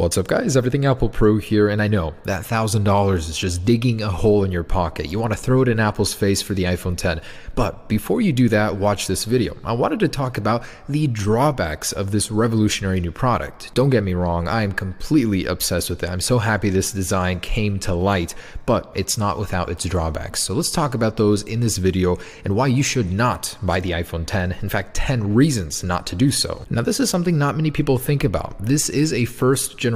What's up guys, Everything Apple Pro here, and I know that $1,000 is just digging a hole in your pocket. You want to throw it in Apple's face for the iPhone X, but before you do that, watch this video. I wanted to talk about the drawbacks of this revolutionary new product. Don't get me wrong, I am completely obsessed with it. I'm so happy this design came to light, but it's not without its drawbacks. So let's talk about those in this video and why you should not buy the iPhone X. In fact, 10 reasons not to do so. Now this is something not many people think about. This is a first generation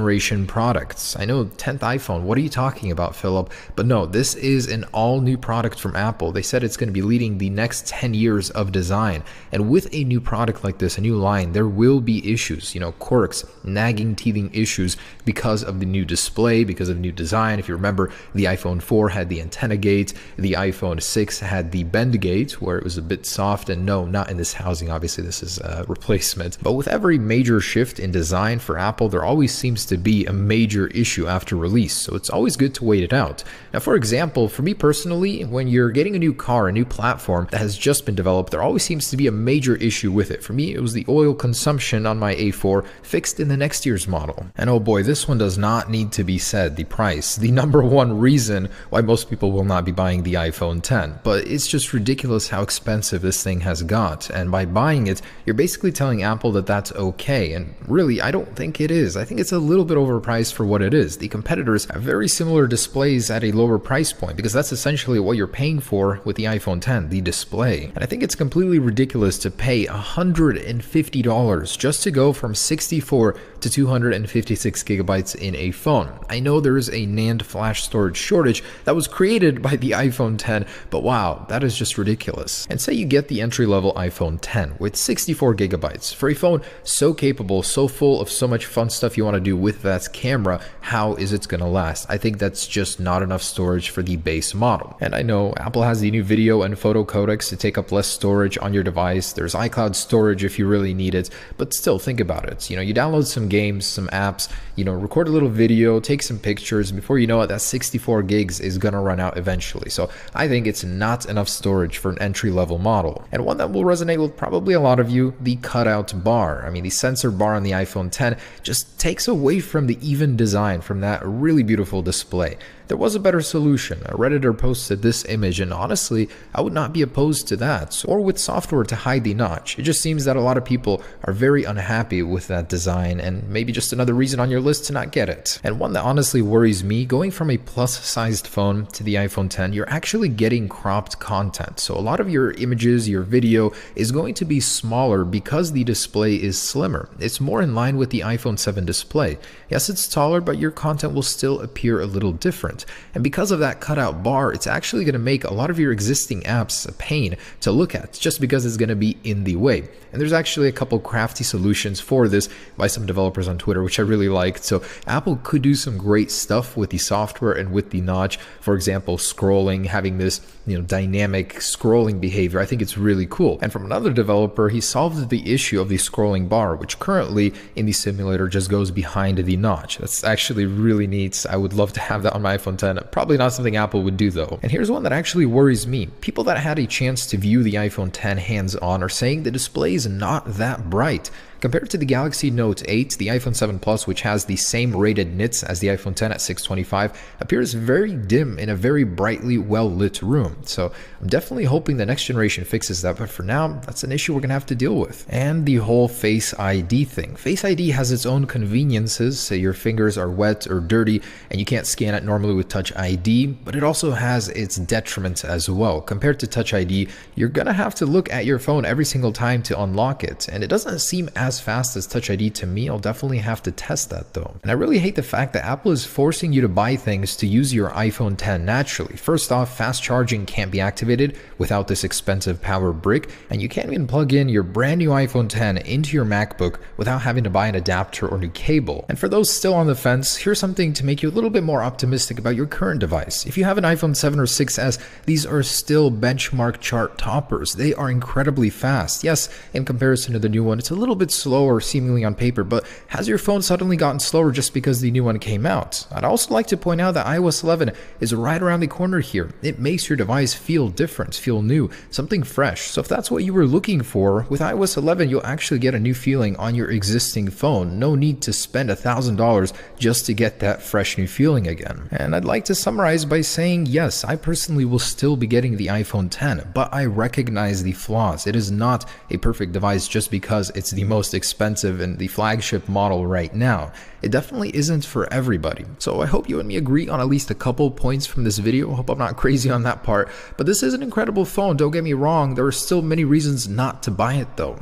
product. I know 10th iPhone, what are you talking about, Philip? But no, this is an all new product from Apple. They said it's going to be leading the next 10 years of design. And with a new product like this, a new line, there will be issues, quirks, nagging, teething issues because of the new display, because of new design. If you remember, the iPhone 4 had the antenna gate, the iPhone 6 had the bend gate where it was a bit soft, and no, not in this housing, obviously this is a replacement. But with every major shift in design for Apple, there always seems to be a major issue after release, so it's always good to wait it out. Now for example, for me personally, when you're getting a new car, a new platform that has just been developed, there always seems to be a major issue with it. For me, it was the oil consumption on my A4 fixed in the next year's model. And oh boy, this one does not need to be said, the price. The number one reason why most people will not be buying the iPhone X, but it's just ridiculous how expensive this thing has got. And by buying it, you're basically telling Apple that that's okay. And really, I don't think it is. I think it's a little bit overpriced for what it is. The competitors have very similar displays at a lower price point because that's essentially what you're paying for with the iPhone X, the display. And I think it's completely ridiculous to pay $150 just to go from 64 to 256 gigabytes in a phone. I know there is a NAND flash storage shortage that was created by the iPhone X, but wow, that is just ridiculous. And say you get the entry-level iPhone X with 64 gigabytes. For a phone so capable, so full of so much fun stuff you want to do with that camera, how is it going to last? I think that's just not enough storage for the base model. And I know Apple has the new video and photo codecs to take up less storage on your device. There's iCloud storage if you really need it, but still think about it. You download some games, some apps, record a little video, take some pictures. Before you know it, that 64 gigs is going to run out eventually. So I think it's not enough storage for an entry-level model. And one that will resonate with probably a lot of you, the cutout bar. I mean, the sensor bar on the iPhone X just takes away from the even design from that really beautiful display. There was a better solution. A Redditor posted this image, and honestly, I would not be opposed to that, or with software to hide the notch. It just seems that a lot of people are very unhappy with that design, and maybe just another reason on your list to not get it. And one that honestly worries me, going from a plus-sized phone to the iPhone X, you're actually getting cropped content. So a lot of your images, your video is going to be smaller because the display is slimmer. It's more in line with the iPhone 7 display. Yes, it's taller, but your content will still appear a little different. And because of that cutout bar, it's actually going to make a lot of your existing apps a pain to look at just because it's going to be in the way. And there's actually a couple crafty solutions for this by some developers on Twitter, which I really liked. So Apple could do some great stuff with the software and with the notch. For example, scrolling, having this dynamic scrolling behavior. I think it's really cool. And from another developer, he solved the issue of the scrolling bar, which currently in the simulator just goes behind the notch. That's actually really neat. I would love to have that on my iPhone X. Probably not something Apple would do though. And here's one that actually worries me. People that had a chance to view the iPhone X hands-on are saying the display is not that bright. Compared to the Galaxy Note 8, the iPhone 7 Plus, which has the same rated nits as the iPhone X at 625, appears very dim in a very brightly well-lit room. So I'm definitely hoping the next generation fixes that, but for now, that's an issue we're going to have to deal with. And the whole Face ID thing. Face ID has its own conveniences, say your fingers are wet or dirty and you can't scan it normally with Touch ID, but it also has its detriments as well. Compared to Touch ID, you're going to have to look at your phone every single time to unlock it, and it doesn't seem as fast as Touch ID to me. I'll definitely have to test that though. And I really hate the fact that Apple is forcing you to buy things to use your iPhone X naturally. First off, fast charging can't be activated without this expensive power brick, and you can't even plug in your brand new iPhone X into your MacBook without having to buy an adapter or new cable. And for those still on the fence, here's something to make you a little bit more optimistic about your current device. If you have an iPhone 7 or 6s, these are still benchmark chart toppers. They are incredibly fast. Yes, in comparison to the new one, it's a little bit slower seemingly on paper, but has your phone suddenly gotten slower just because the new one came out? I'd also like to point out that iOS 11 is right around the corner here. It makes your device feel different, feel new, something fresh. So if that's what you were looking for, with iOS 11 you'll actually get a new feeling on your existing phone. No need to spend $1,000 just to get that fresh new feeling again. And I'd like to summarize by saying yes, I personally will still be getting the iPhone 10, but I recognize the flaws. It is not a perfect device just because it's the most expensive and the flagship model right now. It definitely isn't for everybody. So I hope you and me agree on at least a couple points from this video. I hope I'm not crazy on that part, but this is an incredible phone, don't get me wrong. There are still many reasons not to buy it though.